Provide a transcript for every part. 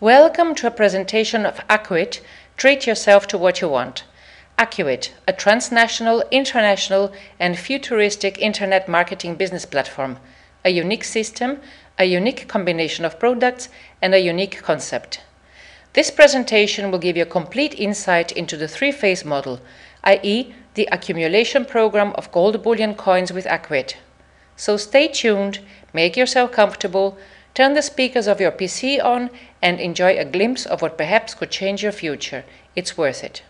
Welcome to a presentation of ACCU-IT Treat Yourself to What You Want. ACCU-IT, a transnational, international, and futuristic internet marketing business platform, a unique system, a unique combination of products, and a unique concept. This presentation will give you a complete insight into the three-phase model, i.e., the accumulation program of gold bullion coins with ACCU-IT. So stay tuned, make yourself comfortable, turn the speakers of your PC on, and enjoy a glimpse of what perhaps could change your future. It's worth it.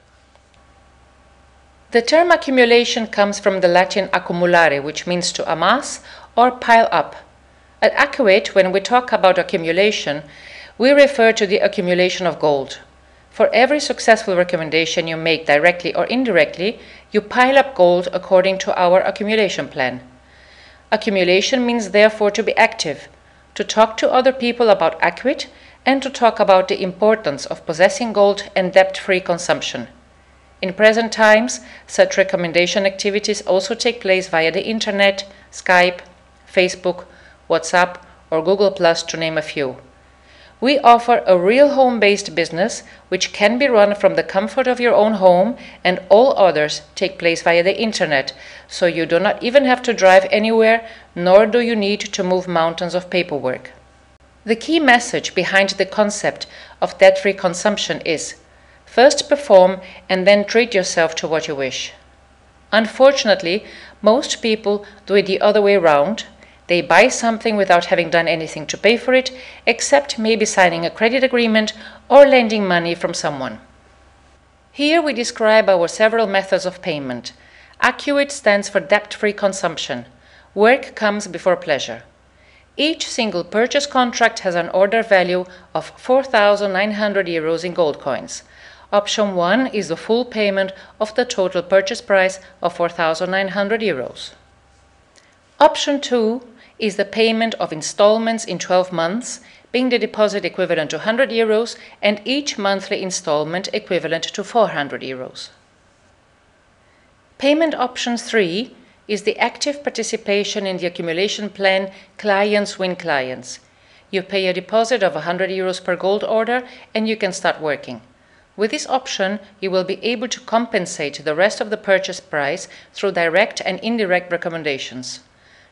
The term accumulation comes from the Latin accumulare, which means to amass or pile up. At ACCU-IT, when we talk about accumulation, we refer to the accumulation of gold. For every successful recommendation you make directly or indirectly, you pile up gold according to our accumulation plan. Accumulation means therefore to be active, to talk to other people about ACCU-IT, and to talk about the importance of possessing gold and debt-free consumption. In present times, such recommendation activities also take place via the Internet, Skype, Facebook, WhatsApp, or Google+, to name a few. We offer a real home-based business which can be run from the comfort of your own home, and all others take place via the Internet, so you do not even have to drive anywhere, nor do you need to move mountains of paperwork. The key message behind the concept of debt-free consumption is: first perform and then treat yourself to what you wish. Unfortunately, most people do it the other way around. They buy something without having done anything to pay for it, except maybe signing a credit agreement or lending money from someone. Here we describe our several methods of payment. ACCU-IT stands for debt-free consumption. Work comes before pleasure. Each single purchase contract has an order value of 4,900 euros in gold coins. Option 1 is the full payment of the total purchase price of 4,900 euros. Option 2 is the payment of installments in 12 months, being the deposit equivalent to 100 euros and each monthly installment equivalent to 400 euros. Payment option 3 is the active participation in the accumulation plan Clients Win Clients. You pay a deposit of 100 euros per gold order and you can start working. With this option, you will be able to compensate the rest of the purchase price through direct and indirect recommendations.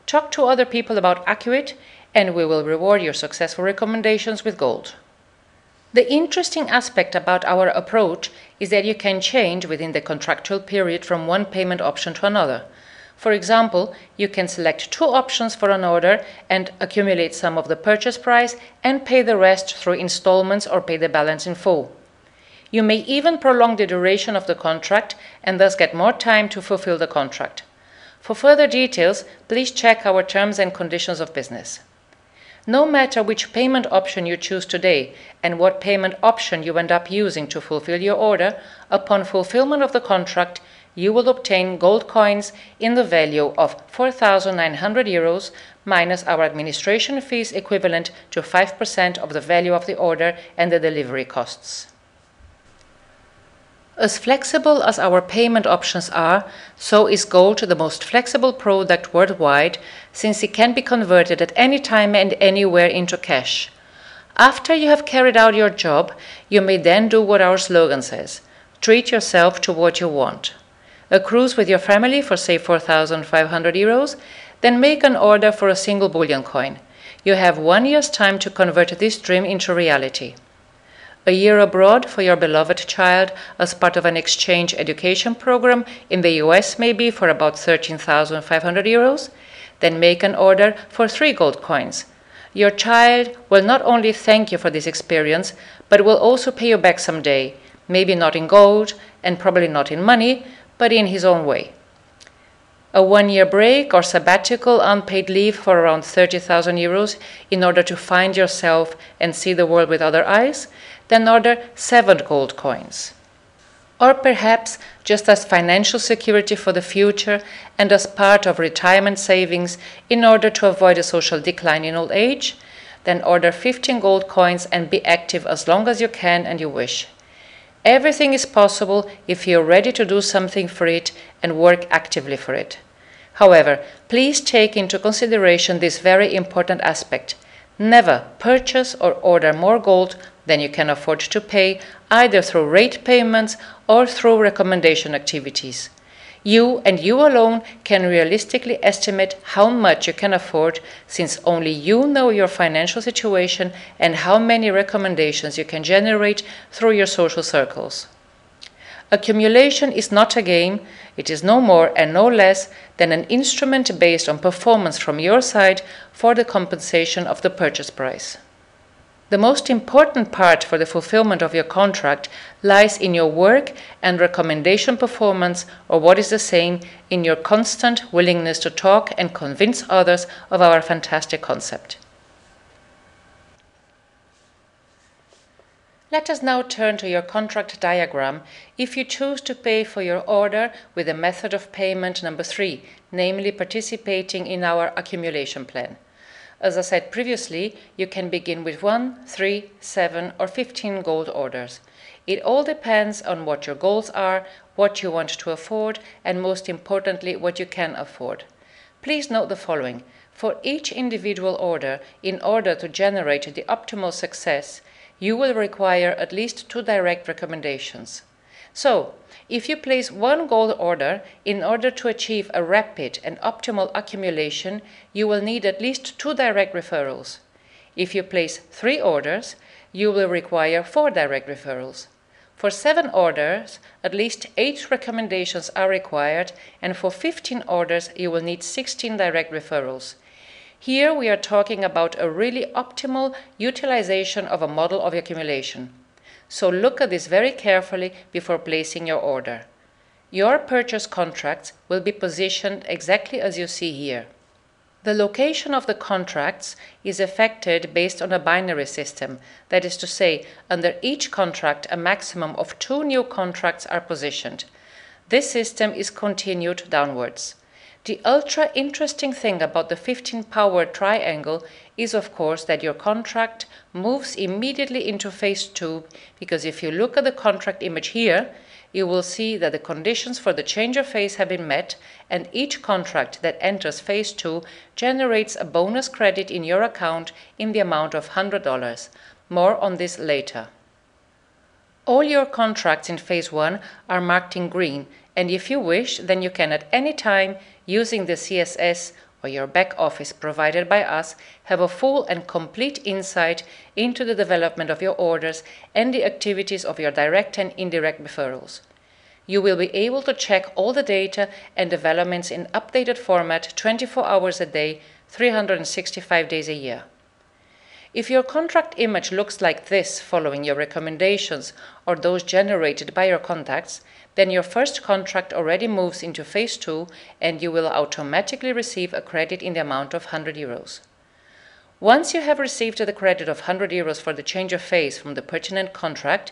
Talk to other people about ACCU-IT, and we will reward your successful recommendations with gold. The interesting aspect about our approach is that you can change within the contractual period from one payment option to another. For example, you can select two options for an order and accumulate some of the purchase price and pay the rest through installments or pay the balance in full. You may even prolong the duration of the contract and thus get more time to fulfill the contract. For further details, please check our terms and conditions of business. No matter which payment option you choose today and what payment option you end up using to fulfill your order, upon fulfillment of the contract, you will obtain gold coins in the value of 4,900 euros minus our administration fees equivalent to 5% of the value of the order and the delivery costs. As flexible as our payment options are, so is gold the most flexible product worldwide, since it can be converted at any time and anywhere into cash. After you have carried out your job, you may then do what our slogan says: treat yourself to what you want. A cruise with your family for say 4,500 euros, then make an order for a single bullion coin. You have 1 year's time to convert this dream into reality. A year abroad for your beloved child as part of an exchange education program in the US maybe for about 13,500 euros, then make an order for 3 gold coins. Your child will not only thank you for this experience, but will also pay you back someday, maybe not in gold and probably not in money, but in his own way. A 1-year break or sabbatical unpaid leave for around 30,000 euros in order to find yourself and see the world with other eyes, then order 7 gold coins. Or perhaps just as financial security for the future and as part of retirement savings in order to avoid a social decline in old age, then order 15 gold coins and be active as long as you can and you wish. Everything is possible if you're ready to do something for it and work actively for it. However, please take into consideration this very important aspect. Never purchase or order more gold Then you can afford to pay either through rate payments or through recommendation activities. You and you alone can realistically estimate how much you can afford, since only you know your financial situation and how many recommendations you can generate through your social circles. Accumulation is not a game, it is no more and no less than an instrument based on performance from your side for the compensation of the purchase price. The most important part for the fulfillment of your contract lies in your work and recommendation performance, or what is the same, in your constant willingness to talk and convince others of our fantastic concept. Let us now turn to your contract diagram if you choose to pay for your order with the method of payment number 3, namely participating in our accumulation plan. As I said previously, you can begin with 1, 3, 7 or 15 gold orders. It all depends on what your goals are, what you want to afford, and most importantly, what you can afford. Please note the following. For each individual order, in order to generate the optimal success, you will require at least 2 direct recommendations. So, if you place 1 gold order, in order to achieve a rapid and optimal accumulation, you will need at least 2 direct referrals. If you place 3 orders, you will require 4 direct referrals. For 7 orders, at least 8 recommendations are required, and for 15 orders, you will need 16 direct referrals. Here we are talking about a really optimal utilization of a model of accumulation. So look at this very carefully before placing your order. Your purchase contracts will be positioned exactly as you see here. The location of the contracts is affected based on a binary system, that is to say, under each contract a maximum of 2 new contracts are positioned. This system is continued downwards. The ultra interesting thing about the 15-power triangle is of course that your contract moves immediately into phase 2, because if you look at the contract image here, you will see that the conditions for the change of phase have been met, and each contract that enters phase 2 generates a bonus credit in your account in the amount of $100. More on this later. All your contracts in phase 1 are marked in green, and if you wish, then you can at any time, using the CSS or your back office provided by us, have a full and complete insight into the development of your orders and the activities of your direct and indirect referrals. You will be able to check all the data and developments in updated format 24 hours a day, 365 days a year. If your contract image looks like this following your recommendations or those generated by your contacts, then your first contract already moves into phase 2 and you will automatically receive a credit in the amount of €100. Once you have received the credit of €100 for the change of phase from the pertinent contract,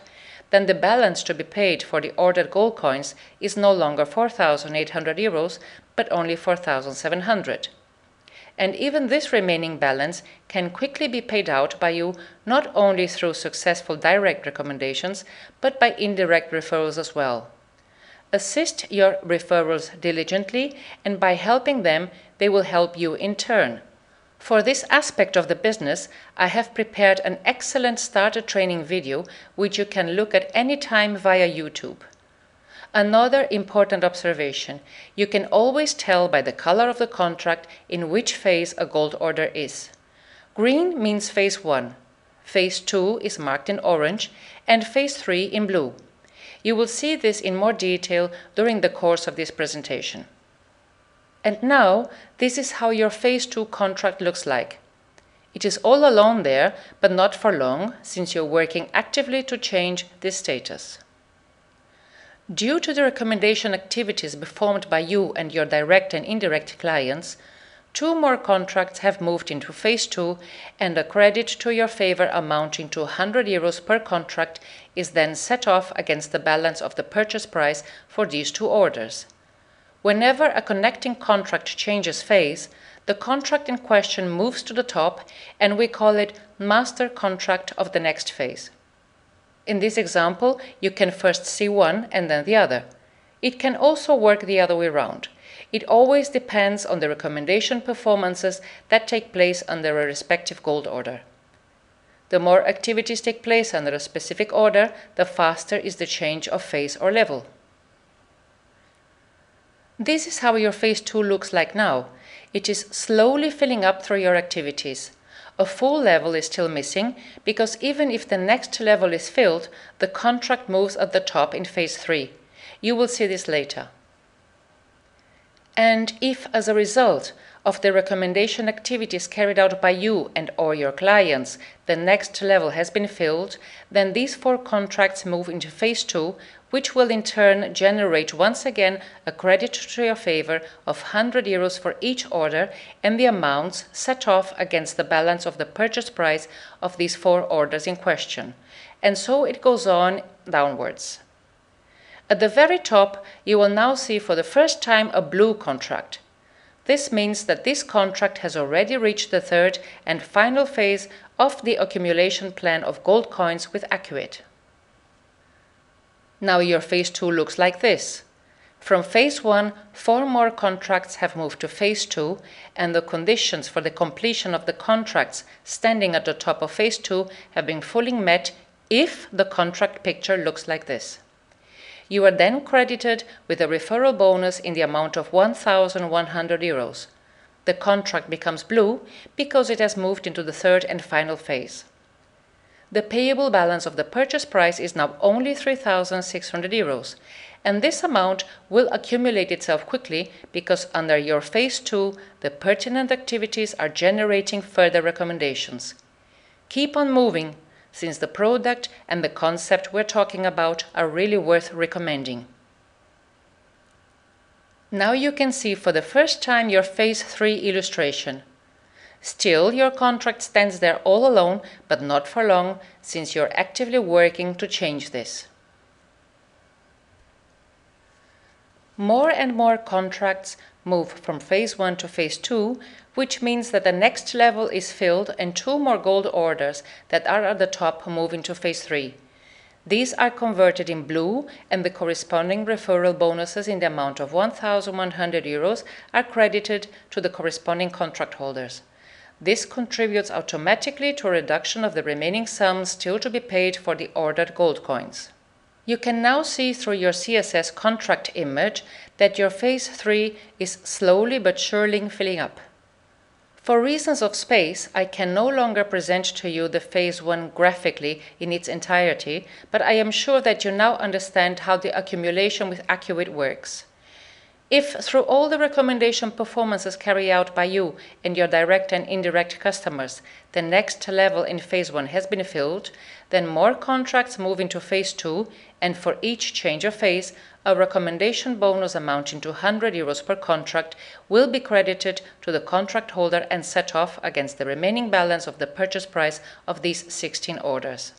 then the balance to be paid for the ordered gold coins is no longer €4,800 but only €4,700. And even this remaining balance can quickly be paid out by you not only through successful direct recommendations, but by indirect referrals as well. Assist your referrals diligently, and by helping them, they will help you in turn. For this aspect of the business, I have prepared an excellent starter training video which you can look at any time via YouTube. Another important observation: you can always tell by the color of the contract in which phase a gold order is. Green means phase 1, phase 2 is marked in orange, and phase 3 in blue. You will see this in more detail during the course of this presentation. And now, this is how your phase 2 contract looks like. It is all alone there, but not for long, since you're working actively to change this status. Due to the recommendation activities performed by you and your direct and indirect clients, 2 more contracts have moved into phase 2, and a credit to your favor amounting to €100 per contract is then set off against the balance of the purchase price for these 2 orders. Whenever a connecting contract changes phase, the contract in question moves to the top, and we call it master contract of the next phase. In this example, you can first see one and then the other. It can also work the other way around. It always depends on the recommendation performances that take place under a respective gold order. The more activities take place under a specific order, the faster is the change of phase or level. This is how your phase 2 looks like now. It is slowly filling up through your activities. A full level is still missing because even if the next level is filled, the contract moves at the top in phase 3. You will see this later. And if, as a result of the recommendation activities carried out by you and/or your clients, the next level has been filled, then these 4 contracts move into phase 2, which will in turn generate once again a credit to your favor of €100 for each order and the amounts set off against the balance of the purchase price of these 4 orders in question. And so it goes on downwards. At the very top, you will now see for the first time a blue contract. This means that this contract has already reached the third and final phase of the accumulation plan of gold coins with ACCU-IT. Now your phase 2 looks like this. From phase 1, 4 more contracts have moved to phase 2, and the conditions for the completion of the contracts standing at the top of phase 2 have been fully met if the contract picture looks like this. You are then credited with a referral bonus in the amount of €1,100. The contract becomes blue because it has moved into the third and final phase. The payable balance of the purchase price is now only €3,600, and this amount will accumulate itself quickly because under your phase 2, the pertinent activities are generating further recommendations. Keep on moving, since the product and the concept we're talking about are really worth recommending. Now you can see for the first time your phase 3 illustration. Still, your contract stands there all alone, but not for long, since you're actively working to change this. More and more contracts move from phase 1 to phase 2, which means that the next level is filled and 2 more gold orders that are at the top move into phase 3. These are converted in blue, and the corresponding referral bonuses in the amount of €1,100 are credited to the corresponding contract holders. This contributes automatically to a reduction of the remaining sums still to be paid for the ordered gold coins. You can now see through your CSS contract image that your phase 3 is slowly but surely filling up. For reasons of space, I can no longer present to you the phase 1 graphically in its entirety, but I am sure that you now understand how the accumulation with ACCU-IT works. If through all the recommendation performances carried out by you and your direct and indirect customers, the next level in phase 1 has been filled, then more contracts move into phase 2, and for each change of phase, a recommendation bonus amounting to €100 per contract will be credited to the contract holder and set off against the remaining balance of the purchase price of these 16 orders.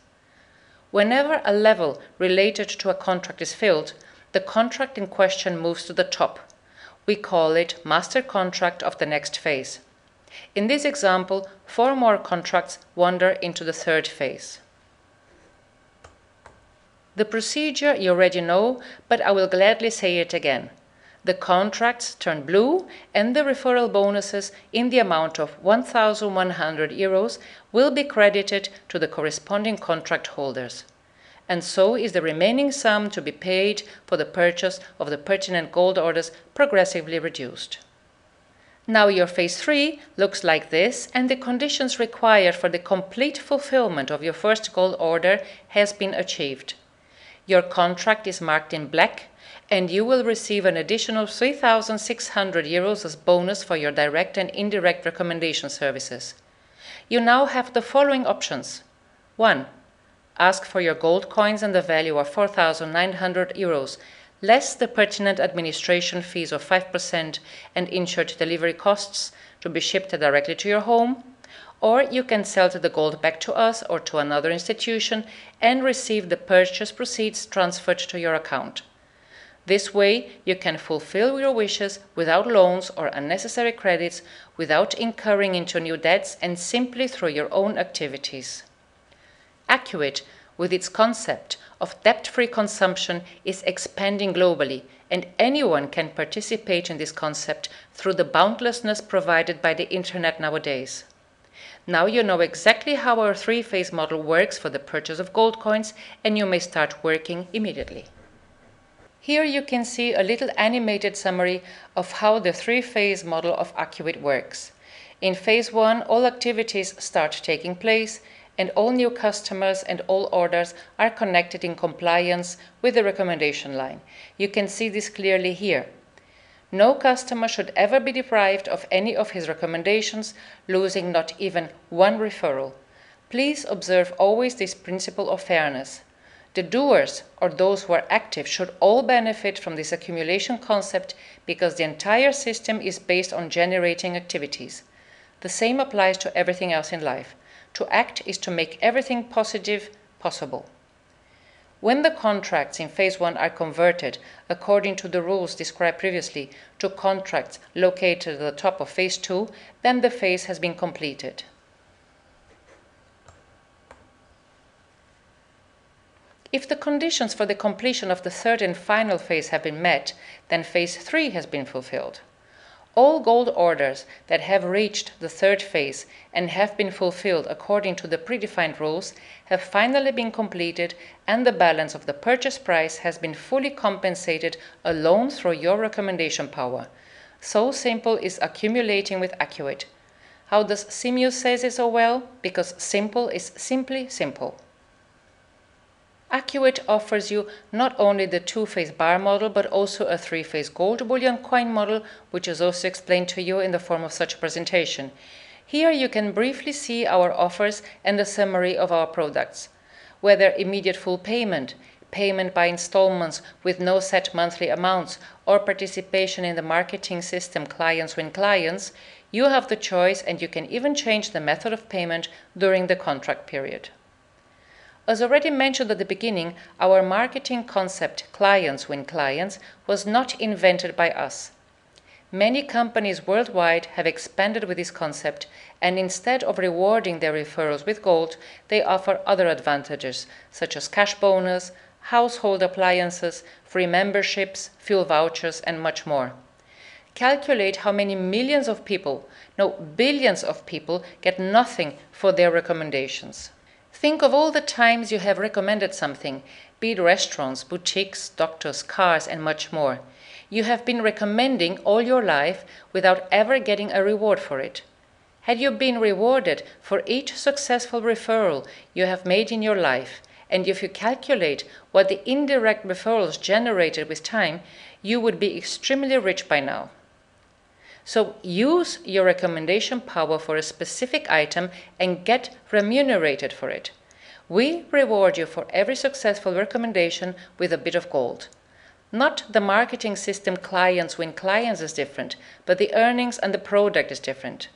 Whenever a level related to a contract is filled, the contract in question moves to the top. We call it master contract of the next phase. In this example, 4 more contracts wander into the third phase. The procedure you already know, but I will gladly say it again. The contracts turn blue, and the referral bonuses in the amount of €1,100 will be credited to the corresponding contract holders. And so is the remaining sum to be paid for the purchase of the pertinent gold orders progressively reduced. Now your phase 3 looks like this, and the conditions required for the complete fulfillment of your first gold order has been achieved. Your contract is marked in black, and you will receive an additional €3,600 as bonus for your direct and indirect recommendation services. You now have the following options. 1. Ask for your gold coins in the value of €4,900, less the pertinent administration fees of 5% and insured delivery costs to be shipped directly to your home, or you can sell the gold back to us or to another institution and receive the purchase proceeds transferred to your account. This way, you can fulfill your wishes without loans or unnecessary credits, without incurring into new debts, and simply through your own activities. ACCU-IT, with its concept of debt-free consumption, is expanding globally, and anyone can participate in this concept through the boundlessness provided by the Internet nowadays. Now you know exactly how our three-phase model works for the purchase of gold coins, and you may start working immediately. Here you can see a little animated summary of how the three-phase model of ACCU-IT works. In phase 1, all activities start taking place, and all new customers and all orders are connected in compliance with the recommendation line. You can see this clearly here. No customer should ever be deprived of any of his recommendations, losing not even one referral. Please observe always this principle of fairness. The doers, or those who are active, should all benefit from this accumulation concept because the entire system is based on generating activities. The same applies to everything else in life. To act is to make everything positive possible. When the contracts in phase 1 are converted, according to the rules described previously, to contracts located at the top of phase 2, then the phase has been completed. If the conditions for the completion of the third and final phase have been met, then phase 3 has been fulfilled. All gold orders that have reached the third phase and have been fulfilled according to the predefined rules have finally been completed, and the balance of the purchase price has been fully compensated alone through your recommendation power. So simple is accumulating with ACCU-IT. How does Simeus say it so well? Because simple is simply simple. ACCU-IT offers you not only the two-phase bar model, but also a three-phase gold bullion coin model, which is also explained to you in the form of such a presentation. Here you can briefly see our offers and a summary of our products. Whether immediate full payment, payment by installments with no set monthly amounts, or participation in the marketing system Clients Win Clients, you have the choice, and you can even change the method of payment during the contract period. As already mentioned at the beginning, our marketing concept, Clients Win Clients, was not invented by us. Many companies worldwide have expanded with this concept, and instead of rewarding their referrals with gold, they offer other advantages, such as cash bonus, household appliances, free memberships, fuel vouchers, and much more. Calculate how many millions of people, no, billions of people, get nothing for their recommendations. Think of all the times you have recommended something, be it restaurants, boutiques, doctors, cars, and much more. You have been recommending all your life without ever getting a reward for it. Had you been rewarded for each successful referral you have made in your life, and if you calculate what the indirect referrals generated with time, you would be extremely rich by now. So use your recommendation power for a specific item and get remunerated for it. We reward you for every successful recommendation with a bit of gold. Not the marketing system Clients Win Clients is different, but the earnings and the product is different.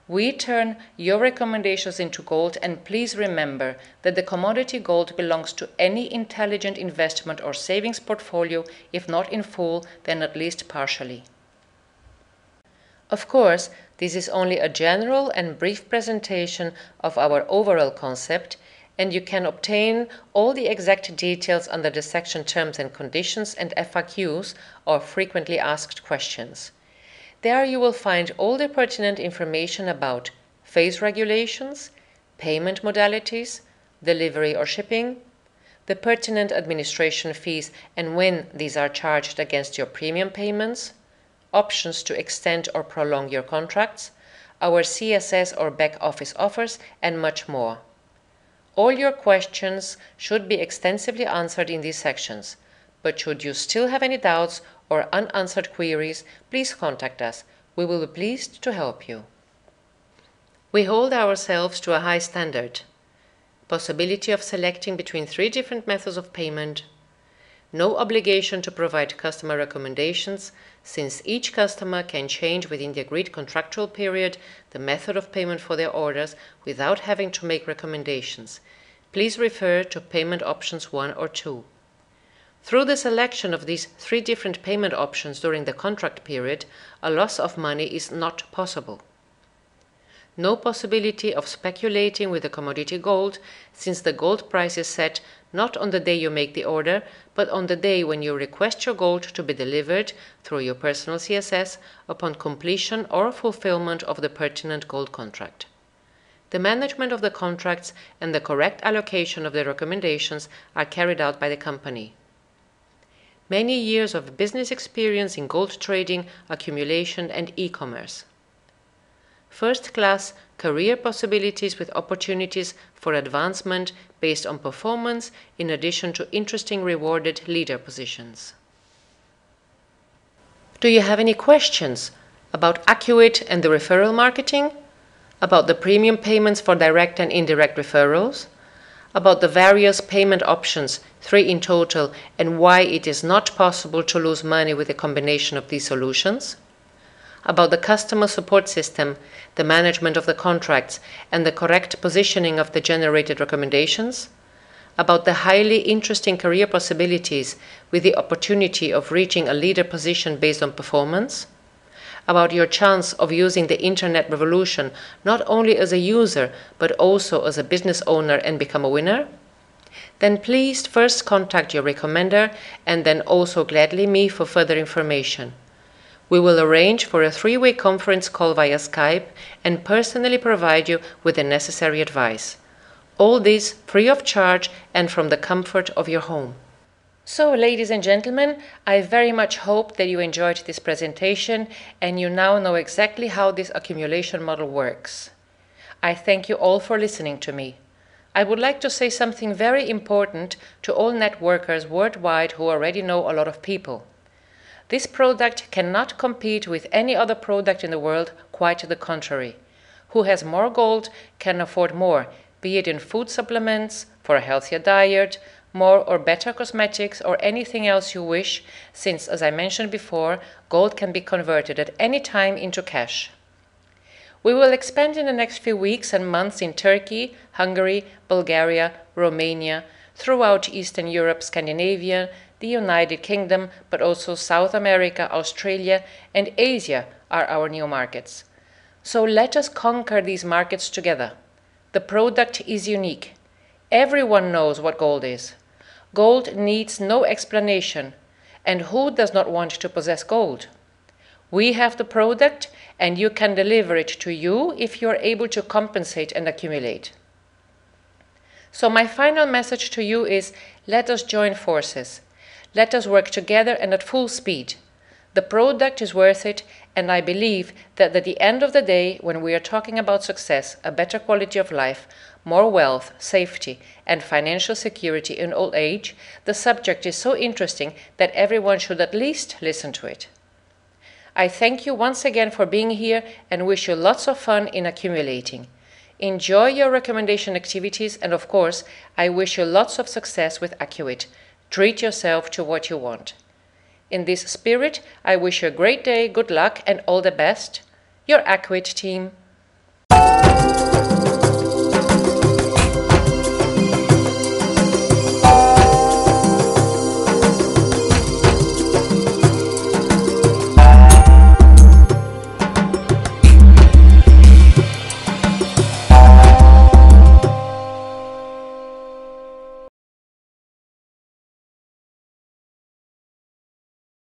We turn your recommendations into gold, and please remember that the commodity gold belongs to any intelligent investment or savings portfolio, if not in full, then at least partially. Of course, this is only a general and brief presentation of our overall concept, and you can obtain all the exact details under the section Terms and Conditions and FAQs, or Frequently Asked Questions. There you will find all the pertinent information about phase regulations, payment modalities, delivery or shipping, the pertinent administration fees and when these are charged against your premium payments, options to extend or prolong your contracts, our CSS or back office offers, and much more. All your questions should be extensively answered in these sections, but should you still have any doubts or unanswered queries, please contact us. We will be pleased to help you. We hold ourselves to a high standard. Possibility of selecting between 3 different methods of payment. No obligation to provide customer recommendations, since each customer can change within the agreed contractual period the method of payment for their orders without having to make recommendations. Please refer to payment options 1 or 2. Through the selection of these 3 different payment options during the contract period, a loss of money is not possible. No possibility of speculating with the commodity gold, since the gold price is set not on the day you make the order, but on the day when you request your gold to be delivered through your personal CSS upon completion or fulfillment of the pertinent gold contract. The management of the contracts and the correct allocation of the recommendations are carried out by the company. Many years of business experience in gold trading, accumulation, and e-commerce. First-class career possibilities with opportunities for advancement based on performance in addition to interesting rewarded leader positions. Do you have any questions about ACCU-IT and the referral marketing? About the premium payments for direct and indirect referrals? About the various payment options, 3 in total, and why it is not possible to lose money with a combination of these solutions? About the customer support system, the management of the contracts, and the correct positioning of the generated recommendations? About the highly interesting career possibilities with the opportunity of reaching a leader position based on performance? About your chance of using the internet revolution not only as a user but also as a business owner and become a winner? Then please first contact your recommender and then also gladly me for further information. We will arrange for a 3-way conference call via Skype and personally provide you with the necessary advice. All this free of charge and from the comfort of your home. So, ladies and gentlemen, I very much hope that you enjoyed this presentation and you now know exactly how this accumulation model works. I thank you all for listening to me. I would like to say something very important to all networkers worldwide who already know a lot of people. This product cannot compete with any other product in the world, quite the contrary. Who has more gold can afford more, be it in food supplements, for a healthier diet, more or better cosmetics, or anything else you wish, since, as I mentioned before, gold can be converted at any time into cash. We will expand in the next few weeks and months in Turkey, Hungary, Bulgaria, Romania, throughout Eastern Europe, Scandinavia, the United Kingdom, but also South America, Australia, and Asia are our new markets. So let us conquer these markets together. The product is unique. Everyone knows what gold is. Gold needs no explanation. And who does not want to possess gold? We have the product, and you can deliver it to you if you are able to compensate and accumulate. So my final message to you is, let us join forces. Let us work together and at full speed. The product is worth it, and I believe that at the end of the day, when we are talking about success, a better quality of life, more wealth, safety, and financial security in old age, the subject is so interesting that everyone should at least listen to it. I thank you once again for being here and wish you lots of fun in accumulating. Enjoy your recommendation activities, and of course, I wish you lots of success with ACCU-IT. Treat yourself to what you want. In this spirit, I wish you a great day, good luck, and all the best. Your ACCU-IT team.